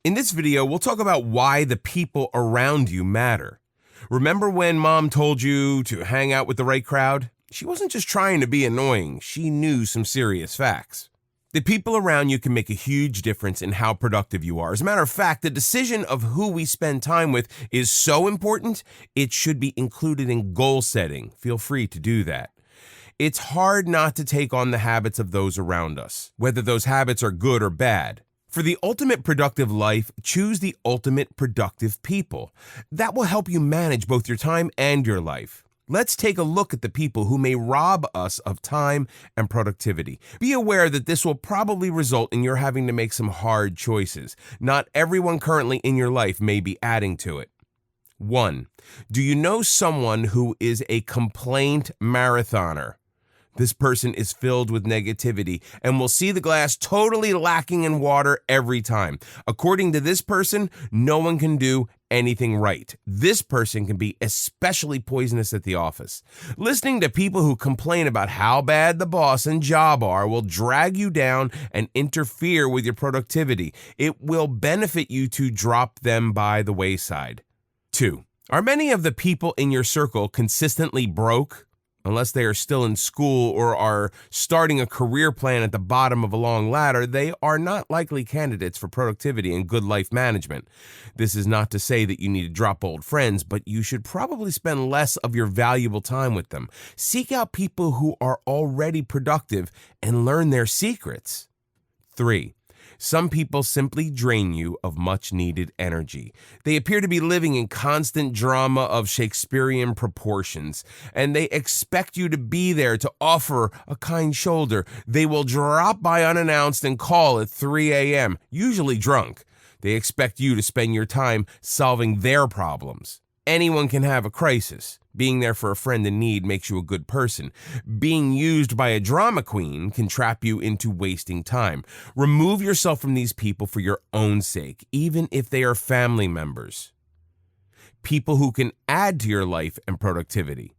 In this video, we'll talk about why the people around you matter. Remember when mom told you to hang out with the right crowd? She wasn't just trying to be annoying, she knew some serious facts. The people around you can make a huge difference in how productive you are. As a matter of fact, the decision of who we spend time with is so important, it should be included in goal setting. Feel free to do that. It's hard not to take on the habits of those around us, whether those habits are good or bad. For the ultimate productive life, choose the ultimate productive people. That will help you manage both your time and your life. Let's take a look at the people who may rob us of time and productivity. Be aware that this will probably result in your having to make some hard choices. Not everyone currently in your life may be adding to it. 1. Do you know someone who is a complaint marathoner? This person is filled with negativity and will see the glass totally lacking in water every time. According to this person, no one can do anything right. This person can be especially poisonous at the office. Listening to people who complain about how bad the boss and job are will drag you down and interfere with your productivity. It will benefit you to drop them by the wayside. 2. Are many of the people in your circle consistently broke? Unless they are still in school or are starting a career plan at the bottom of a long ladder, they are not likely candidates for productivity and good life management. This is not to say that you need to drop old friends, but you should probably spend less of your valuable time with them. Seek out people who are already productive and learn their secrets. 3. Some people simply drain you of much-needed energy. They appear to be living in constant drama of Shakespearean proportions, and they expect you to be there to offer a kind shoulder. They will drop by unannounced and call at 3 a.m., usually drunk. They expect you to spend your time solving their problems. Anyone can have a crisis. Being there for a friend in need makes you a good person. Being used by a drama queen can trap you into wasting time. Remove yourself from these people for your own sake, even if they are family members. People who can add to your life and productivity.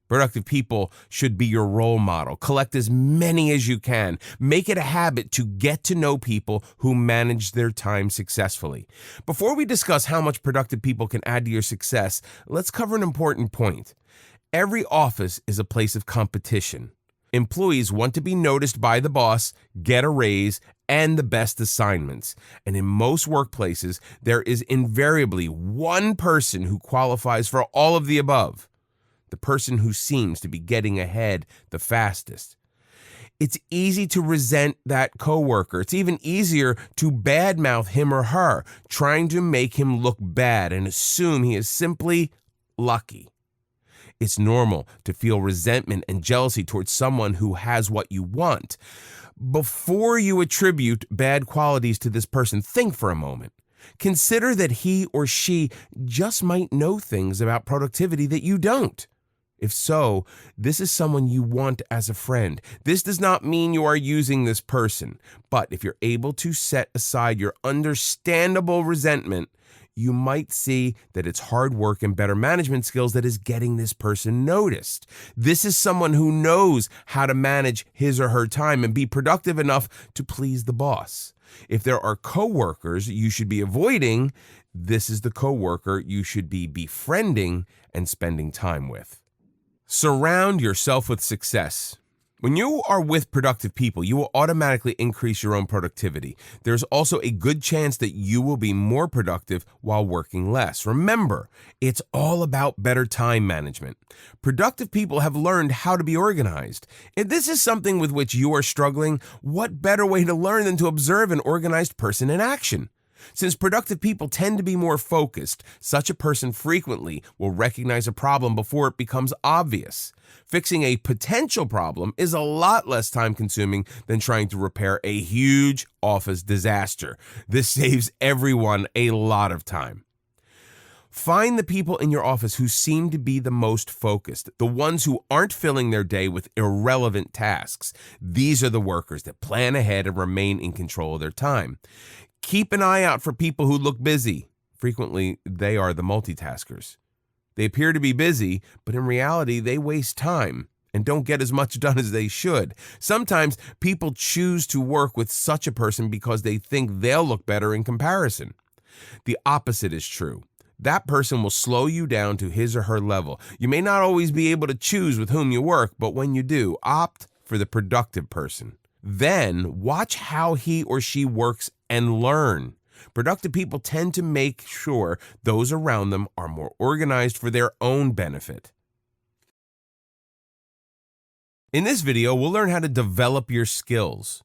Productive people should be your role model. Collect as many as you can. Make it a habit to get to know people who manage their time successfully. Before we discuss how much productive people can add to your success, let's cover an important point. Every office is a place of competition. Employees want to be noticed by the boss, get a raise, and the best assignments. And in most workplaces, there is invariably one person who qualifies for all of the above. The person who seems to be getting ahead the fastest. It's easy to resent that coworker. It's even easier to badmouth him or her, trying to make him look bad and assume he is simply lucky. It's normal to feel resentment and jealousy towards someone who has what you want. Before you attribute bad qualities to this person, think for a moment. Consider that he or she just might know things about productivity that you don't. If so, this is someone you want as a friend. This does not mean you are using this person, but if you're able to set aside your understandable resentment, you might see that it's hard work and better management skills that is getting this person noticed. This is someone who knows how to manage his or her time and be productive enough to please the boss. If there are coworkers you should be avoiding, this is the coworker you should be befriending and spending time with. Surround yourself with success. When you are with productive people, you will automatically increase your own productivity. There's also a good chance that you will be more productive while working less. Remember, it's all about better time management. Productive people have learned how to be organized. If this is something with which you are struggling, what better way to learn than to observe an organized person in action? Since productive people tend to be more focused, such a person frequently will recognize a problem before it becomes obvious. Fixing a potential problem is a lot less time-consuming than trying to repair a huge office disaster. This saves everyone a lot of time. Find the people in your office who seem to be the most focused, the ones who aren't filling their day with irrelevant tasks. These are the workers that plan ahead and remain in control of their time. Keep an eye out for people who look busy. Frequently, they are the multitaskers. They appear to be busy, but in reality, they waste time and don't get as much done as they should. Sometimes people choose to work with such a person because they think they'll look better in comparison. The opposite is true. That person will slow you down to his or her level. You may not always be able to choose with whom you work, but when you do, opt for the productive person. Then watch how he or she works and learn. Productive people tend to make sure those around them are more organized for their own benefit. In this video, we'll learn how to develop your skills.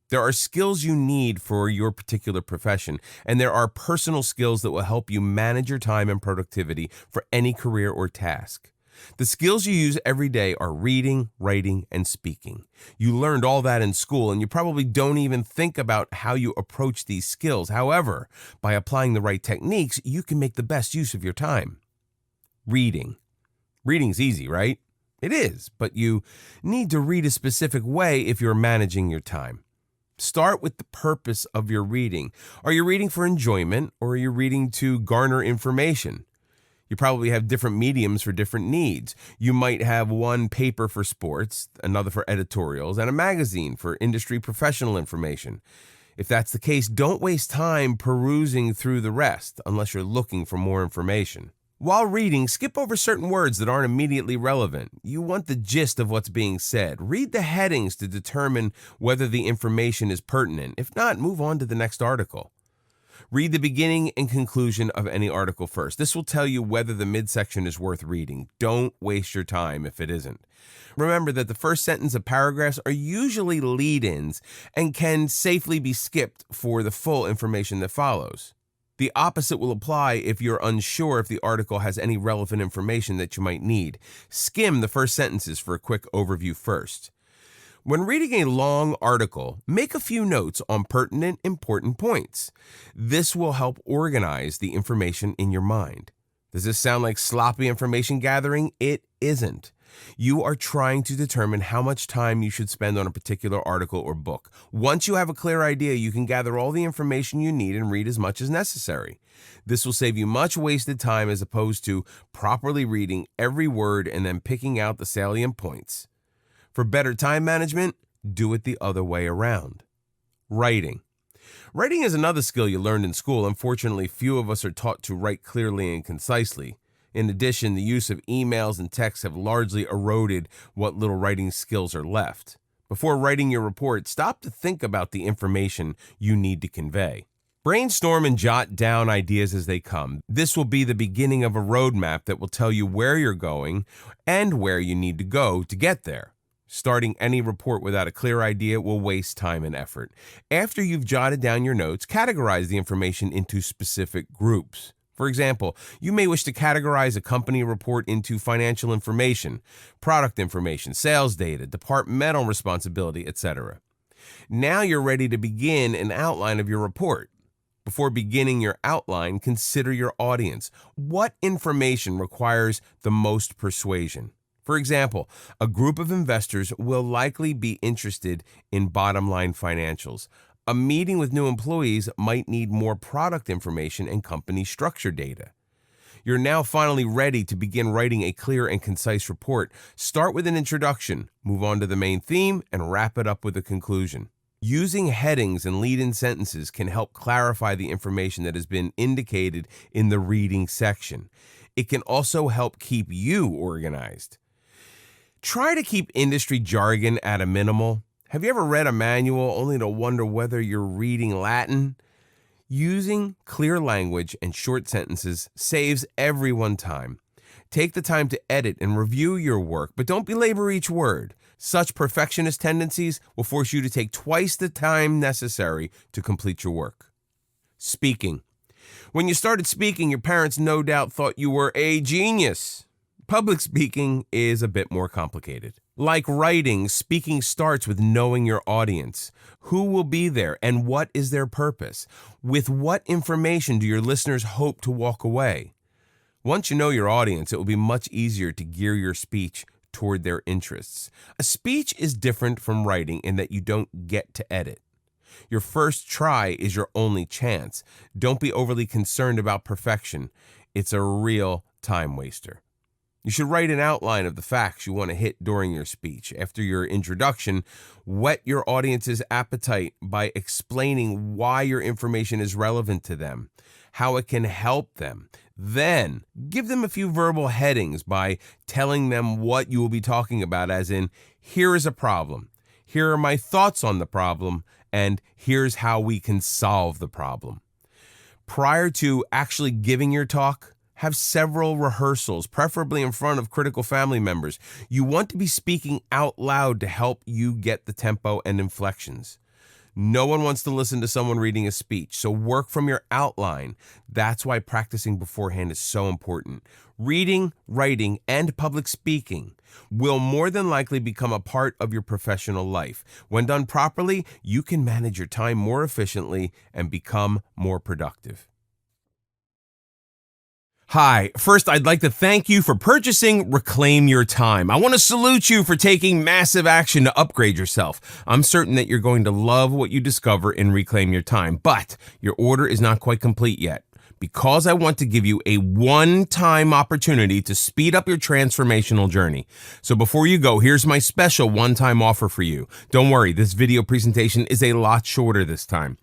There are skills you need for your particular profession, and there are personal skills that will help you manage your time and productivity for any career or task. The skills you use every day are reading, writing, and speaking. You learned all that in school, and you probably don't even think about how you approach these skills. However, by applying the right techniques, you can make the best use of your time. Reading. Reading's easy, right? It is, but you need to read a specific way if you're managing your time. Start with the purpose of your reading. Are you reading for enjoyment, or are you reading to garner information? You probably have different mediums for different needs. You might have one paper for sports, another for editorials, and a magazine for industry professional information. If that's the case, don't waste time perusing through the rest unless you're looking for more information. While reading, skip over certain words that aren't immediately relevant. You want the gist of what's being said. Read the headings to determine whether the information is pertinent. If not, move on to the next article. Read the beginning and conclusion of any article first. This will tell you whether the midsection is worth reading. Don't waste your time if it isn't. Remember that the first sentence of paragraphs are usually lead-ins and can safely be skipped for the full information that follows. The opposite will apply if you're unsure if the article has any relevant information that you might need. Skim the first sentences for a quick overview first. When reading a long article, make a few notes on pertinent, important points. This will help organize the information in your mind. Does this sound like sloppy information gathering? It isn't. You are trying to determine how much time you should spend on a particular article or book. Once you have a clear idea, you can gather all the information you need and read as much as necessary. This will save you much wasted time as opposed to properly reading every word and then picking out the salient points. For better time management, do it the other way around. Writing. Writing is another skill you learned in school. Unfortunately, few of us are taught to write clearly and concisely. In addition, the use of emails and texts have largely eroded what little writing skills are left. Before writing your report, stop to think about the information you need to convey. Brainstorm and jot down ideas as they come. This will be the beginning of a roadmap that will tell you where you're going and where you need to go to get there. Starting any report without a clear idea will waste time and effort. After you've jotted down your notes, categorize the information into specific groups. For example, you may wish to categorize a company report into financial information, product information, sales data, departmental responsibility, etc. Now you're ready to begin an outline of your report. Before beginning your outline, consider your audience. What information requires the most persuasion? For example, a group of investors will likely be interested in bottom-line financials. A meeting with new employees might need more product information and company structure data. You're now finally ready to begin writing a clear and concise report. Start with an introduction, move on to the main theme, and wrap it up with a conclusion. Using headings and lead-in sentences can help clarify the information that has been indicated in the reading section. It can also help keep you organized. Try to keep industry jargon at a minimal. Have you ever read a manual only to wonder whether you're reading Latin? Using clear language and short sentences saves everyone time. Take the time to edit and review your work, but don't belabor each word. Such perfectionist tendencies will force you to take twice the time necessary to complete your work. Speaking. When you started speaking, your parents no doubt thought you were a genius. Public speaking is a bit more complicated. Like writing, speaking starts with knowing your audience. Who will be there and what is their purpose? With what information do your listeners hope to walk away? Once you know your audience, it will be much easier to gear your speech toward their interests. A speech is different from writing in that you don't get to edit. Your first try is your only chance. Don't be overly concerned about perfection. It's a real time waster. You should write an outline of the facts you want to hit during your speech. After your introduction, whet your audience's appetite by explaining why your information is relevant to them, how it can help them. Then, give them a few verbal headings by telling them what you will be talking about, as in, here is a problem, here are my thoughts on the problem, and here's how we can solve the problem. Prior to actually giving your talk, have several rehearsals, preferably in front of critical family members. You want to be speaking out loud to help you get the tempo and inflections. No one wants to listen to someone reading a speech, so work from your outline. That's why practicing beforehand is so important. Reading, writing, and public speaking will more than likely become a part of your professional life. When done properly, you can manage your time more efficiently and become more productive. Hi, first I'd like to thank you for purchasing Reclaim Your Time. I want to salute you for taking massive action to upgrade yourself. I'm certain that you're going to love what you discover in Reclaim Your Time, but your order is not quite complete yet, because I want to give you a one-time opportunity to speed up your transformational journey. So before you go, here's my special one-time offer for you. Don't worry, this video presentation is a lot shorter this time.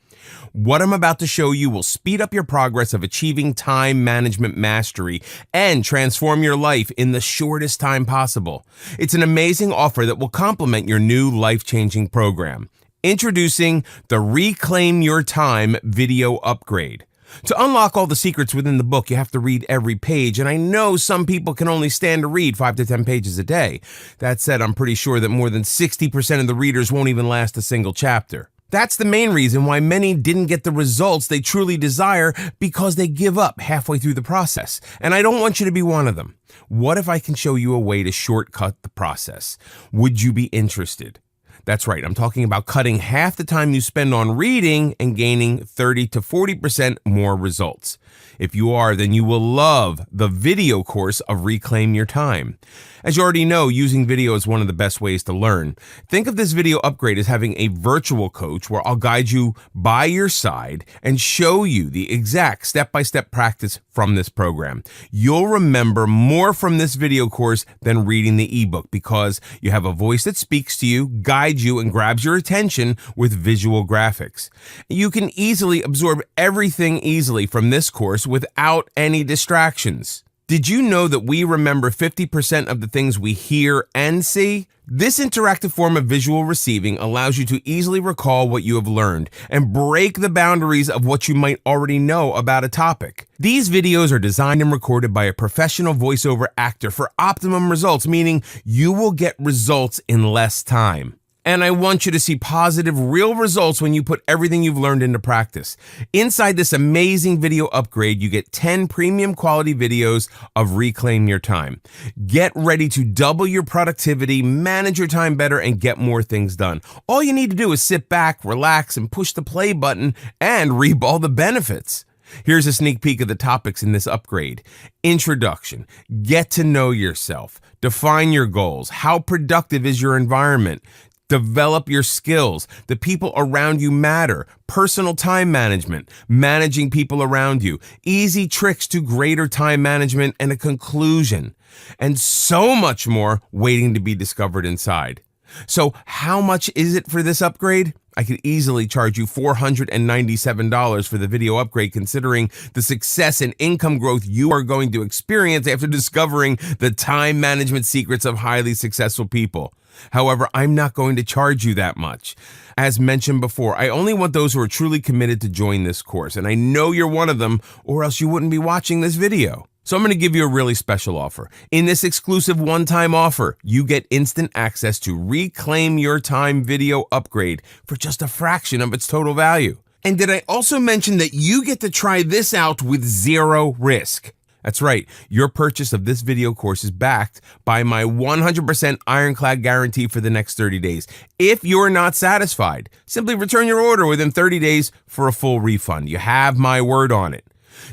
What I'm about to show you will speed up your progress of achieving time management mastery and transform your life in the shortest time possible. It's an amazing offer that will complement your new life-changing program. Introducing the Reclaim Your Time video upgrade. To unlock all the secrets within the book, you have to read every page, and I know some people can only stand to read 5 to 10 pages a day. That said, I'm pretty sure that more than 60% of the readers won't even last a single chapter. That's the main reason why many didn't get the results they truly desire, because they give up halfway through the process. And I don't want you to be one of them. What if I can show you a way to shortcut the process? Would you be interested? That's right, I'm talking about cutting half the time you spend on reading and gaining 30 to 40% more results. If you are, then you will love the video course of Reclaim Your Time. As you already know, using video is one of the best ways to learn. Think of this video upgrade as having a virtual coach where I'll guide you by your side and show you the exact step-by-step practice from this program. You'll remember more from this video course than reading the ebook, because you have a voice that speaks to you, guides you, and grabs your attention with visual graphics. You can easily absorb everything easily from this course without any distractions. Did you know that we remember 50% of the things we hear and see? This interactive form of visual receiving allows you to easily recall what you have learned and break the boundaries of what you might already know about a topic. These videos are designed and recorded by a professional voiceover actor for optimum results, meaning you will get results in less time. And I want you to see positive, real results when you put everything you've learned into practice. Inside this amazing video upgrade, you get 10 premium quality videos of Reclaim Your Time. Get ready to double your productivity, manage your time better, and get more things done. All you need to do is sit back, relax, and push the play button and reap all the benefits. Here's a sneak peek of the topics in this upgrade. Introduction. Get to know yourself. Define your goals. How productive is your environment? Develop your skills. The people around you matter. Personal time management. Managing people around you. Easy tricks to greater time management, and a conclusion. And so much more waiting to be discovered inside. So how much is it for this upgrade? I could easily charge you $497 for the video upgrade, considering the success and income growth you are going to experience after discovering the time management secrets of highly successful people. However, I'm not going to charge you that much. As mentioned before, I only want those who are truly committed to join this course, and I know you're one of them, or else you wouldn't be watching this video. So I'm going to give you a really special offer. In this exclusive one-time offer, you get instant access to Reclaim Your Time video upgrade for just a fraction of its total value. And did I also mention that you get to try this out with zero risk? That's right, your purchase of this video course is backed by my 100% ironclad guarantee for the next 30 days. If you're not satisfied, simply return your order within 30 days for a full refund. You have my word on it.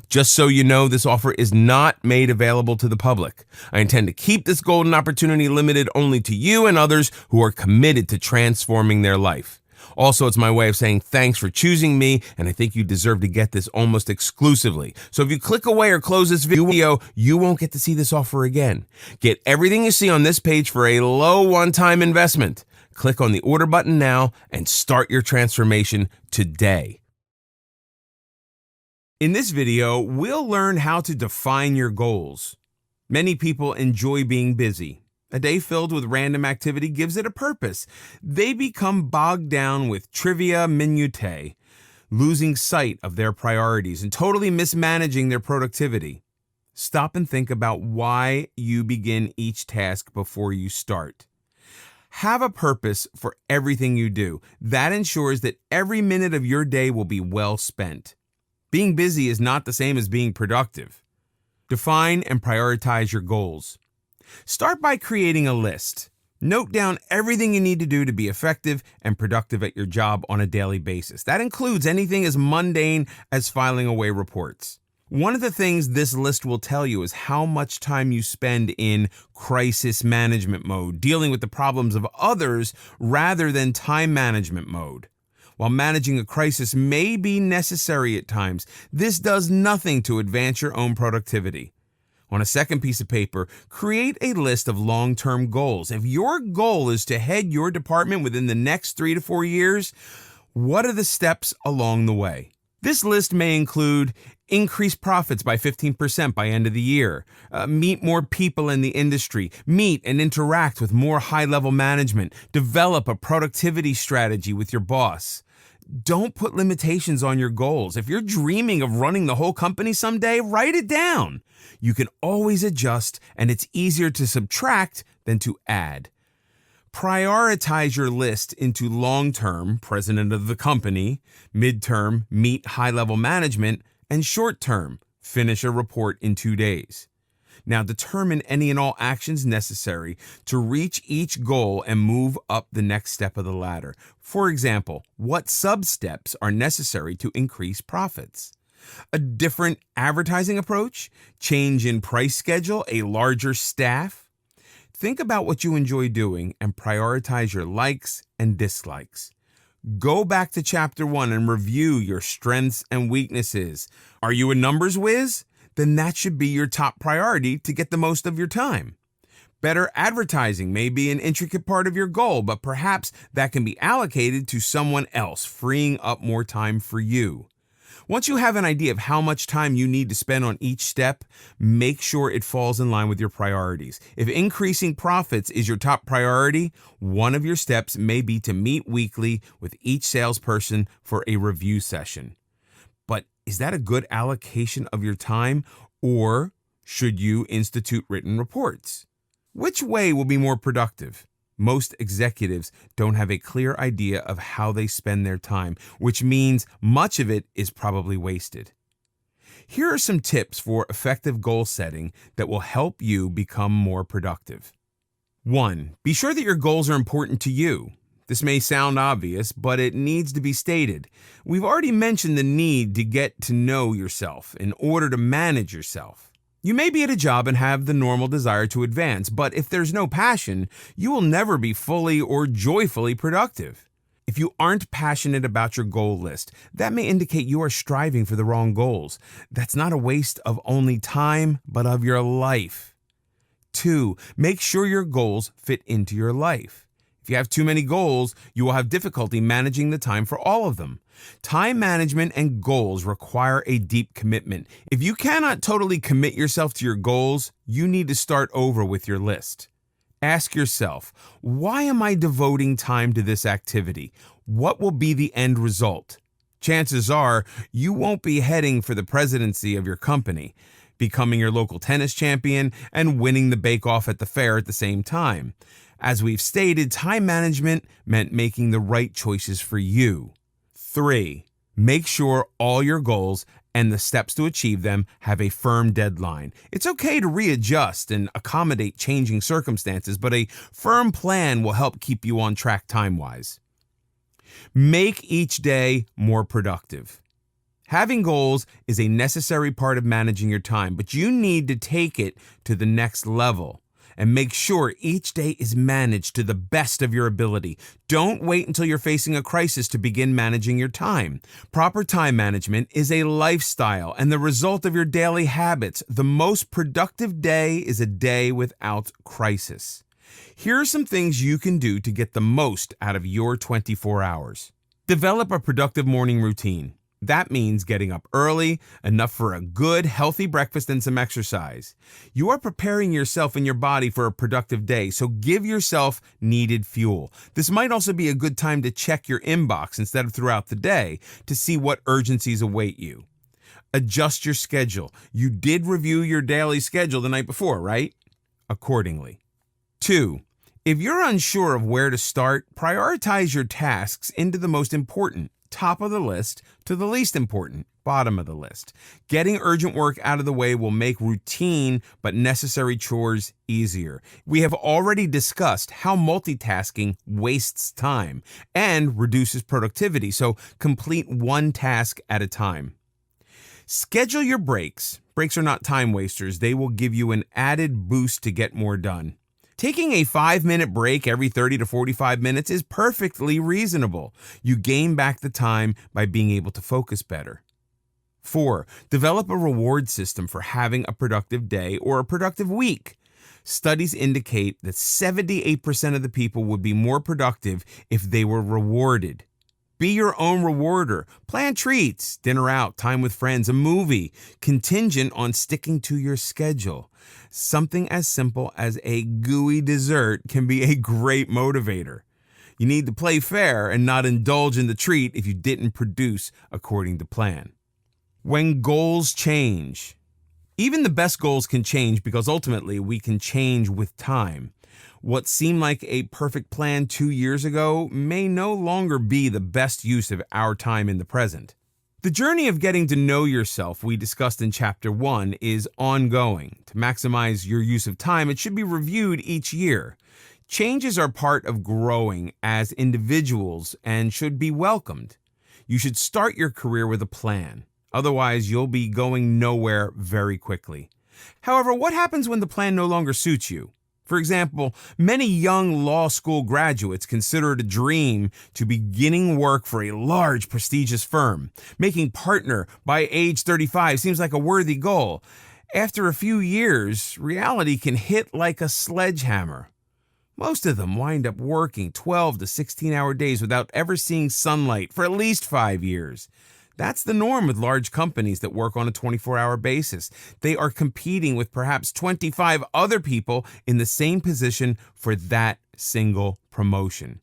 Just so you know, this offer is not made available to the public. I intend to keep this golden opportunity limited only to you and others who are committed to transforming their life. Also, it's my way of saying thanks for choosing me, and I think you deserve to get this almost exclusively. So if you click away or close this video, you won't get to see this offer again. Get everything you see on this page for a low one-time investment. Click on the order button now and start your transformation today. In this video, we'll learn how to define your goals. Many people enjoy being busy. A day filled with random activity gives it a purpose. They become bogged down with trivia minutiae, losing sight of their priorities and totally mismanaging their productivity. Stop and think about why you begin each task before you start. Have a purpose for everything you do. That ensures that every minute of your day will be well spent. Being busy is not the same as being productive. Define and prioritize your goals. Start by creating a list. Note down everything you need to do to be effective and productive at your job on a daily basis. That includes anything as mundane as filing away reports. One of the things this list will tell you is how much time you spend in crisis management mode, dealing with the problems of others rather than time management mode. While managing a crisis may be necessary at times, this does nothing to advance your own productivity. On a second piece of paper, create a list of long-term goals. If your goal is to head your department within the next 3 to 4 years, what are the steps along the way? This list may include increase profits by 15% by end of the year, meet more people in the industry, meet and interact with more high-level management, develop a productivity strategy with your boss. Don't put limitations on your goals. If you're dreaming of running the whole company someday, write it down. You can always adjust, and it's easier to subtract than to add. Prioritize your list into long-term, president of the company, mid-term, meet high-level management, and short-term, finish a report in 2 days. Now determine any and all actions necessary to reach each goal and move up the next step of the ladder. For example, what sub-steps are necessary to increase profits? A different advertising approach? Change in price schedule? A larger staff? Think about what you enjoy doing and prioritize your likes and dislikes. Go back to chapter 1 and review your strengths and weaknesses. Are you a numbers whiz? Then that should be your top priority to get the most of your time. Better advertising may be an intricate part of your goal, but perhaps that can be allocated to someone else, freeing up more time for you. Once you have an idea of how much time you need to spend on each step, make sure it falls in line with your priorities. If increasing profits is your top priority, one of your steps may be to meet weekly with each salesperson for a review session. But is that a good allocation of your time, or should you institute written reports? Which way will be more productive? Most executives don't have a clear idea of how they spend their time, which means much of it is probably wasted. Here are some tips for effective goal setting that will help you become more productive. 1. Be sure that your goals are important to you. This may sound obvious, but it needs to be stated. We've already mentioned the need to get to know yourself in order to manage yourself. You may be at a job and have the normal desire to advance, but if there's no passion, you will never be fully or joyfully productive. If you aren't passionate about your goal list, that may indicate you are striving for the wrong goals. That's not a waste of only time, but of your life. 2. Make sure your goals fit into your life. If you have too many goals, you will have difficulty managing the time for all of them. Time management and goals require a deep commitment. If you cannot totally commit yourself to your goals, you need to start over with your list. Ask yourself, why am I devoting time to this activity? What will be the end result? Chances are you won't be heading for the presidency of your company, becoming your local tennis champion, and winning the bake-off at the fair at the same time. As we've stated, time management meant making the right choices for you. 3. Make sure all your goals and the steps to achieve them have a firm deadline. It's okay to readjust and accommodate changing circumstances, but a firm plan will help keep you on track time-wise. Make each day more productive. Having goals is a necessary part of managing your time, but you need to take it to the next level. and make sure each day is managed to the best of your ability. Don't wait until you're facing a crisis to begin managing your time. Proper time management is a lifestyle and the result of your daily habits. The most productive day is a day without crisis. Here are some things you can do to get the most out of your 24 hours. Develop a productive morning routine. That means getting up early, enough for a good, healthy breakfast and some exercise. You are preparing yourself and your body for a productive day, so give yourself needed fuel. This might also be a good time to check your inbox instead of throughout the day to see what urgencies await you. Adjust your schedule. You did review your daily schedule the night before, right? Accordingly. 2. If you're unsure of where to start, prioritize your tasks into the most important, top of the list, to the least important, bottom of the list. Getting urgent work out of the way will make routine but necessary chores easier. We have already discussed how multitasking wastes time and reduces productivity, so complete one task at a time. Schedule your breaks. Breaks are not time wasters. They will give you an added boost to get more done. Taking a 5-minute break every 30 to 45 minutes is perfectly reasonable. You gain back the time by being able to focus better. 4. Develop a reward system for having a productive day or a productive week. Studies indicate that 78% of the people would be more productive if they were rewarded. Be your own rewarder. Plan treats, dinner out, time with friends, a movie, contingent on sticking to your schedule. Something as simple as a gooey dessert can be a great motivator. You need to play fair and not indulge in the treat if you didn't produce according to plan. When goals change. Even the best goals can change because ultimately we can change with time. What seemed like a perfect plan 2 years ago may no longer be the best use of our time in the present. The journey of getting to know yourself we discussed in Chapter 1 is ongoing. To maximize your use of time, it should be reviewed each year. Changes are part of growing as individuals and should be welcomed. You should start your career with a plan. Otherwise, you'll be going nowhere very quickly. However, what happens when the plan no longer suits you? For example, many young law school graduates consider it a dream to beginning work for a large, prestigious firm. Making partner by age 35 seems like a worthy goal. After a few years, reality can hit like a sledgehammer. Most of them wind up working 12 to 16-hour days without ever seeing sunlight for at least 5 years. That's the norm with large companies that work on a 24-hour basis. They are competing with perhaps 25 other people in the same position for that single promotion.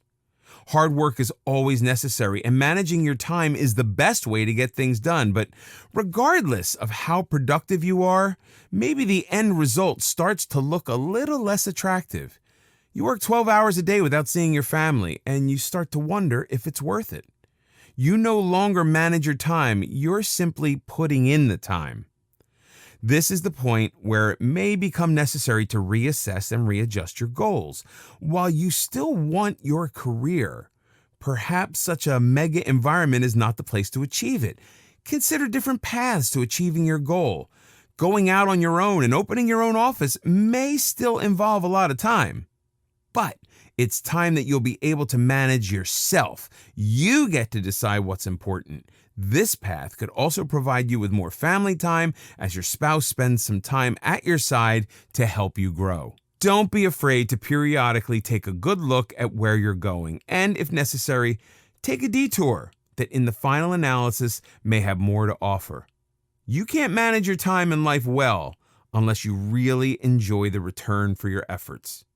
Hard work is always necessary, and managing your time is the best way to get things done. But regardless of how productive you are, maybe the end result starts to look a little less attractive. You work 12 hours a day without seeing your family, and you start to wonder if it's worth it. You no longer manage your time, you're simply putting in the time. This is the point where it may become necessary to reassess and readjust your goals. While you still want your career, perhaps such a mega environment is not the place to achieve it. Consider different paths to achieving your goal. Going out on your own and opening your own office may still involve a lot of time, but it's time that you'll be able to manage yourself. You get to decide what's important. This path could also provide you with more family time as your spouse spends some time at your side to help you grow. Don't be afraid to periodically take a good look at where you're going, and if necessary, take a detour that in the final analysis may have more to offer. You can't manage your time and life well unless you really enjoy the return for your efforts.